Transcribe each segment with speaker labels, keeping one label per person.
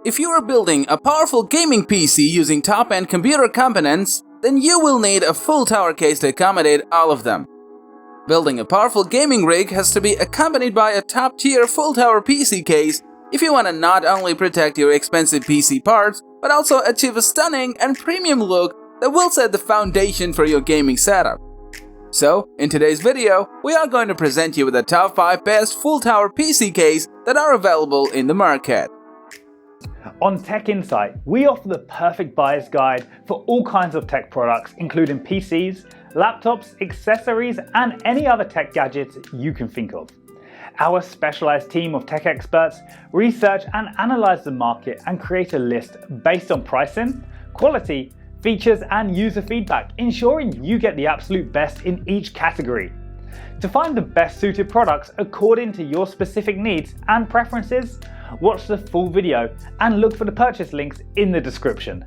Speaker 1: If you are building a powerful gaming PC using top-end computer components, then you will need a full tower case to accommodate all of them. Building a powerful gaming rig has to be accompanied by a top-tier full tower PC case if you want to not only protect your expensive PC parts, but also achieve a stunning and premium look that will set the foundation for your gaming setup. So, in today's video, we are going to present you with the top 5 best full tower PC case that are available in the market.
Speaker 2: On Tech Insight, we offer the perfect buyer's guide for all kinds of tech products, including PCs, laptops, accessories, and any other tech gadgets you can think of. Our specialized team of tech experts research and analyze the market and create a list based on pricing, quality, features, and user feedback, ensuring you get the absolute best in each category. To find the best suited products according to your specific needs and preferences, watch the full video and look for the purchase links in the description.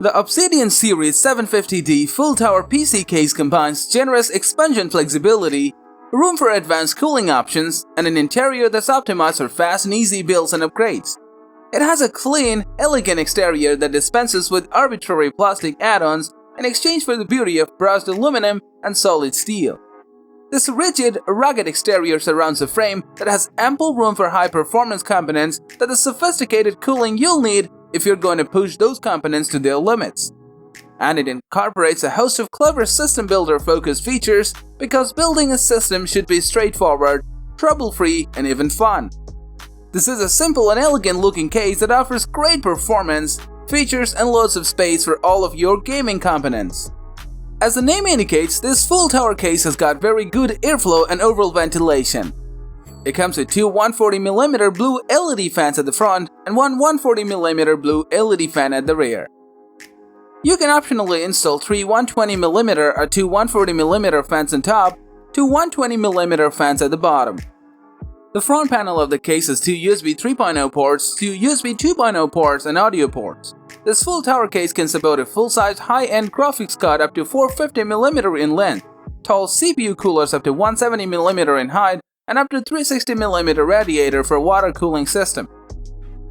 Speaker 1: The Obsidian Series 750D full tower PC case combines generous expansion flexibility, room for advanced cooling options, and an interior that's optimized for fast and easy builds and upgrades. It has a clean, elegant exterior that dispenses with arbitrary plastic add-ons in exchange for the beauty of brushed aluminum and solid steel. This rigid, rugged exterior surrounds a frame that has ample room for high-performance components that the sophisticated cooling you'll need if you're going to push those components to their limits. And it incorporates a host of clever system builder-focused features because building a system should be straightforward, trouble-free, and even fun. This is a simple and elegant looking case that offers great performance, features, and loads of space for all of your gaming components. As the name indicates, this full tower case has got very good airflow and overall ventilation. It comes with two 140mm blue LED fans at the front and one 140mm blue LED fan at the rear. You can optionally install three 120mm or two 140mm fans on top, two 120mm fans at the bottom. The front panel of the case has two USB 3.0 ports, two USB 2.0 ports, and audio ports. This full tower case can support a full-size high-end graphics card up to 450mm in length, tall CPU coolers up to 170mm in height, and up to 360mm radiator for water cooling system.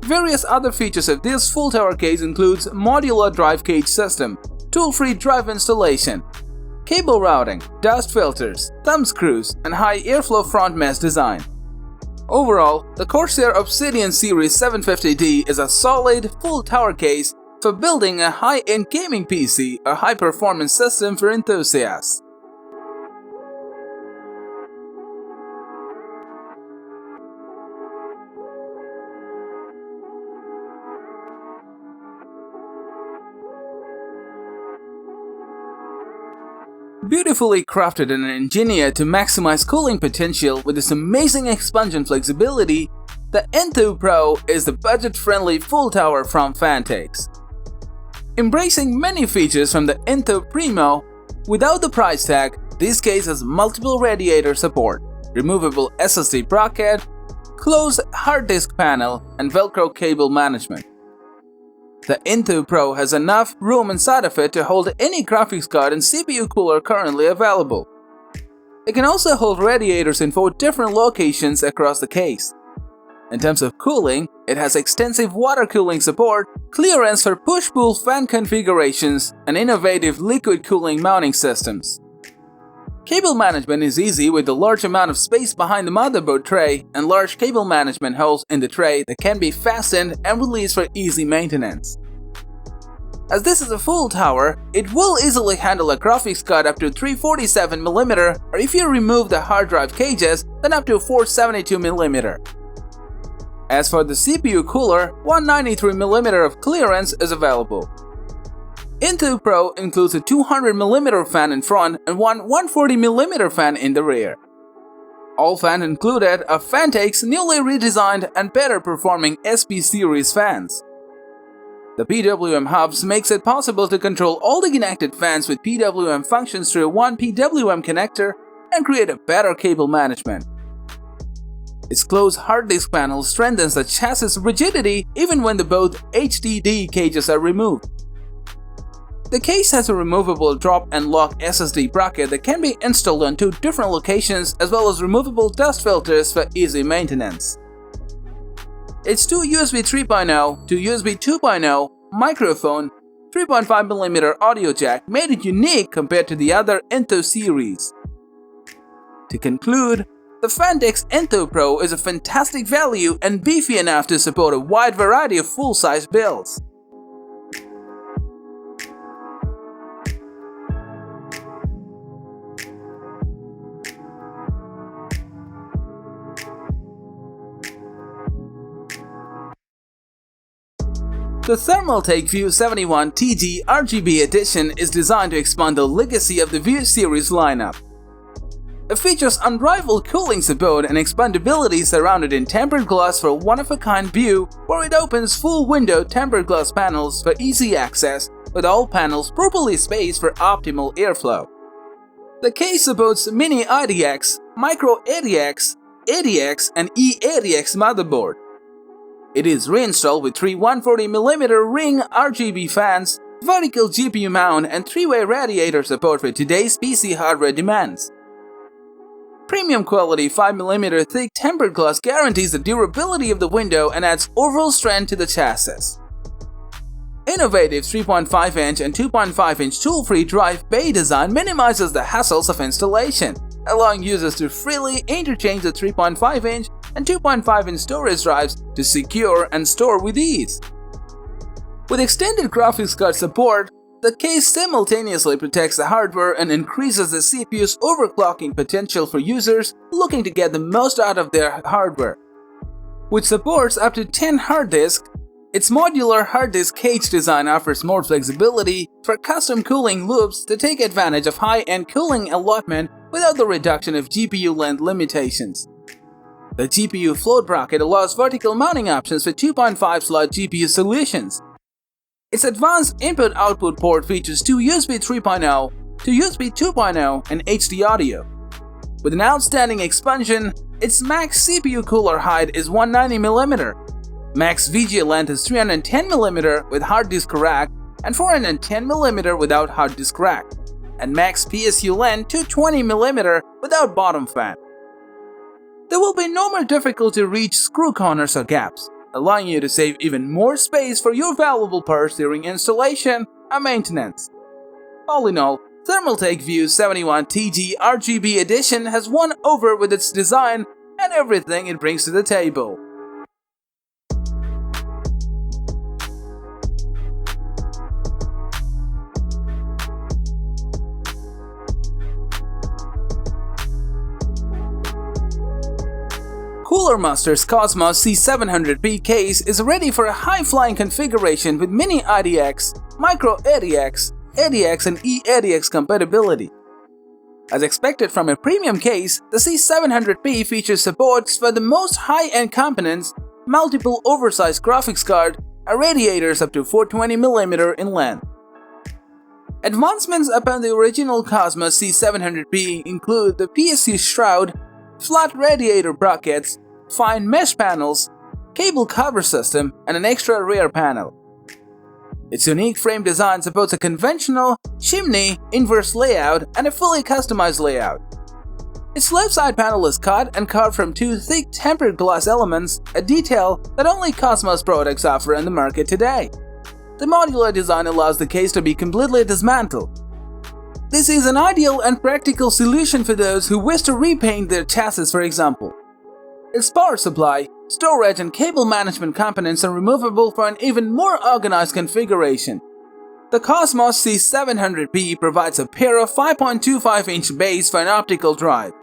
Speaker 1: Various other features of this full tower case includes modular drive cage system, tool-free drive installation, cable routing, dust filters, thumb screws, and high airflow front mesh design. Overall, the Corsair Obsidian Series 750D is a solid, full tower case for building a high-end gaming PC or high-performance system for enthusiasts. Beautifully crafted and engineered to maximize cooling potential with this amazing expansion flexibility, the Enthoo Pro is the budget-friendly full tower from Phanteks. Embracing many features from the Enthoo Primo, without the price tag, this case has multiple radiator support, removable SSD bracket, closed hard disk panel, and Velcro cable management. The Enthoo Pro has enough room inside of it to hold any graphics card and CPU cooler currently available. It can also hold radiators in 4 different locations across the case. In terms of cooling, it has extensive water cooling support, clearance for push-pull fan configurations, and innovative liquid cooling mounting systems. Cable management is easy with the large amount of space behind the motherboard tray and large cable management holes in the tray that can be fastened and released for easy maintenance. As this is a full tower, it will easily handle a graphics card up to 347mm, or if you remove the hard drive cages, then up to 472mm. As for the CPU cooler, 193mm of clearance is available. Enthoo Pro includes a 200mm fan in front and one 140mm fan in the rear. All fans included are Phanteks' newly redesigned and better performing SP series fans. The PWM hubs makes it possible to control all the connected fans with PWM functions through one PWM connector and create a better cable management. Its closed hard disk panel strengthens the chassis rigidity even when both HDD cages are removed. The case has a removable drop and lock SSD bracket that can be installed on 2 different locations, as well as removable dust filters for easy maintenance. Its 2 USB 3.0 to USB 2.0 microphone, 3.5mm audio jack made it unique compared to the other Enthoo series. To conclude, the Phanteks Enthoo Pro is a fantastic value and beefy enough to support a wide variety of full-size builds. The Thermaltake View 71 TG RGB edition is designed to expand the legacy of the View series lineup. It features unrivaled cooling support and expandability surrounded in tempered glass for a one-of-a-kind view, where it opens full window tempered glass panels for easy access, with all panels properly spaced for optimal airflow. The case supports mini e-atx, micro e-atx, e-atx and e-atx motherboard. It is reinstalled with 3 140mm ring RGB fans, vertical GPU mount and 3-way radiator support for today's PC hardware demands. Premium quality 5mm thick tempered glass guarantees the durability of the window and adds overall strength to the chassis. Innovative 3.5-inch and 2.5-inch tool-free drive bay design minimizes the hassles of installation, allowing users to freely interchange the 3.5-inch and 2.5-inch storage drives to secure and store with ease. With extended graphics card support, the case simultaneously protects the hardware and increases the CPU's overclocking potential for users looking to get the most out of their hardware. Which supports up to 10 hard disks, its modular hard disk cage design offers more flexibility for custom cooling loops to take advantage of high-end cooling allotment without the reduction of GPU length limitations. The GPU float bracket allows vertical mounting options for 2.5-slot GPU solutions. Its advanced input-output port features 2 USB 3.0 to USB 2.0 and HD audio. With an outstanding expansion, its max CPU cooler height is 190mm, max VGA length is 310mm with hard disk rack and 410mm without hard disk rack, and max PSU length 220mm without bottom fan. There will be no more difficult to reach screw corners or gaps, allowing you to save even more space for your valuable parts during installation and maintenance. All in all, Thermaltake View 71 TG RGB edition has won over with its design and everything it brings to the table. Cooler Master's Cosmos C700P case is ready for a high-flying configuration with mini e-atx, micro e-atx, e-atx and e-atx compatibility. As expected from a premium case, the C700P features supports for the most high-end components, multiple oversized graphics card, and radiators up to 420mm in length. Advancements upon the original Cosmos C700P include the PSU shroud, flat radiator brackets, fine mesh panels, cable cover system, and an extra rear panel. Its unique frame design supports a conventional chimney inverse layout and a fully customized layout. Its left side panel is cut and carved from 2 thick tempered glass elements, a detail that only Cosmos products offer in the market today. The modular design allows the case to be completely dismantled. This is an ideal and practical solution for those who wish to repaint their chassis, for example. Its power supply, storage and cable management components are removable for an even more organized configuration. The Cosmos C700P provides a pair of 5.25-inch bays for an optical drive.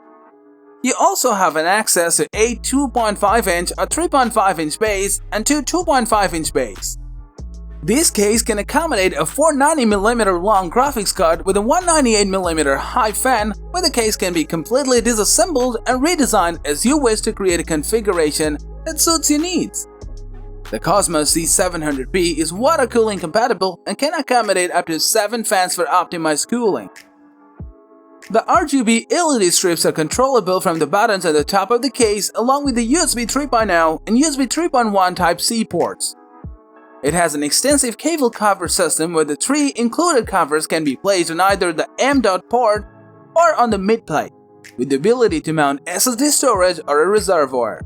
Speaker 1: You also have an access to 8 2.5-inch or 3.5-inch bays and 2 2.5-inch bays. This case can accommodate a 490mm long graphics card with a 198mm high fan, where the case can be completely disassembled and redesigned as you wish to create a configuration that suits your needs. The Cosmos C700P is water cooling compatible and can accommodate up to 7 fans for optimized cooling. The RGB LED strips are controllable from the buttons at the top of the case, along with the USB 3.0 and USB 3.1 Type-C ports. It has an extensive cable cover system where the 3 included covers can be placed on either the M.2 port or on the mid-plate, with the ability to mount SSD storage or a reservoir.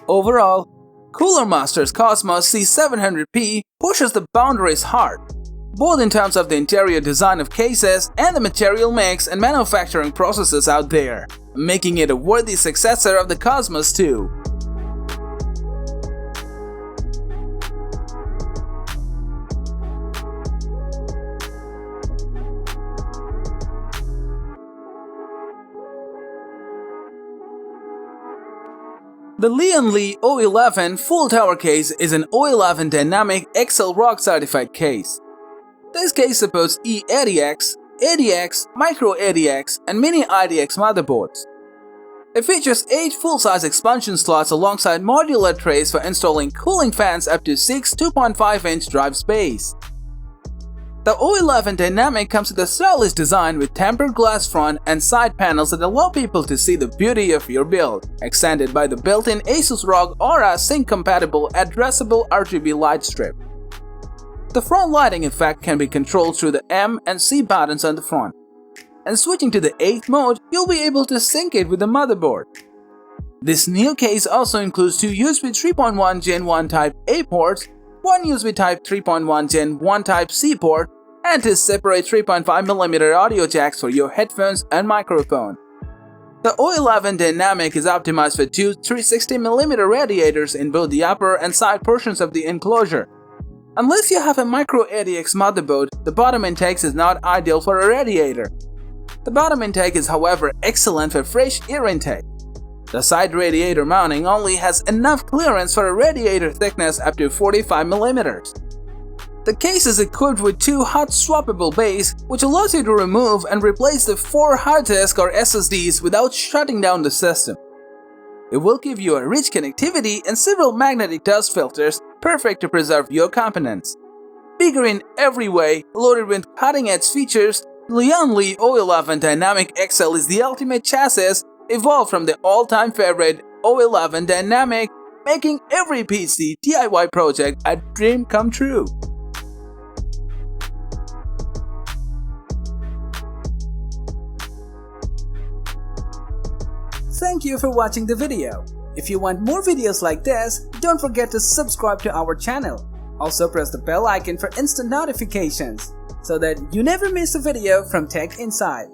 Speaker 1: Overall, Cooler Master's Cosmos C700P pushes the boundaries hard, both in terms of the interior design of cases and the material mix and manufacturing processes out there, making it a worthy successor of the Cosmos 2. The Lian O11 full tower case is an O11 dynamic XL Rock certified case. This case supports e-atx, ADX, micro ADX, and mini IDX motherboards. It features 8 full-size expansion slots alongside modular trays for installing cooling fans up to 6 2.5-inch drive space. The O11 Dynamic comes with a stylish design with tempered glass front and side panels that allow people to see the beauty of your build, extended by the built-in Asus ROG Aura sync-compatible addressable RGB light strip. The front lighting effect can be controlled through the M and C buttons on the front. And switching to the 8th mode, you'll be able to sync it with the motherboard. This new case also includes 2 USB 3.1 Gen 1 Type-A ports, 1 USB Type 3.1 Gen 1 Type-C port, and 2 separate 3.5mm audio jacks for your headphones and microphone. The O11 Dynamic is optimized for 2 360mm radiators in both the upper and side portions of the enclosure. Unless you have a micro ADX motherboard, the bottom intake is not ideal for a radiator. The bottom intake is however excellent for fresh air intake. The side radiator mounting only has enough clearance for a radiator thickness up to 45mm. The case is equipped with 2 hot swappable bays, which allows you to remove and replace the 4 hard disk or SSDs without shutting down the system. It will give you a rich connectivity and several magnetic dust filters, perfect to preserve your components. Bigger in every way, loaded with cutting-edge features, Lian O11 Dynamic XL is the ultimate chassis, evolved from the all-time favorite O11 Dynamic, making every PC DIY project a dream come true. Thank you for watching the video. If you want more videos like this, don't forget to subscribe to our channel. Also press the bell icon for instant notifications so that you never miss a video from Tech Inside.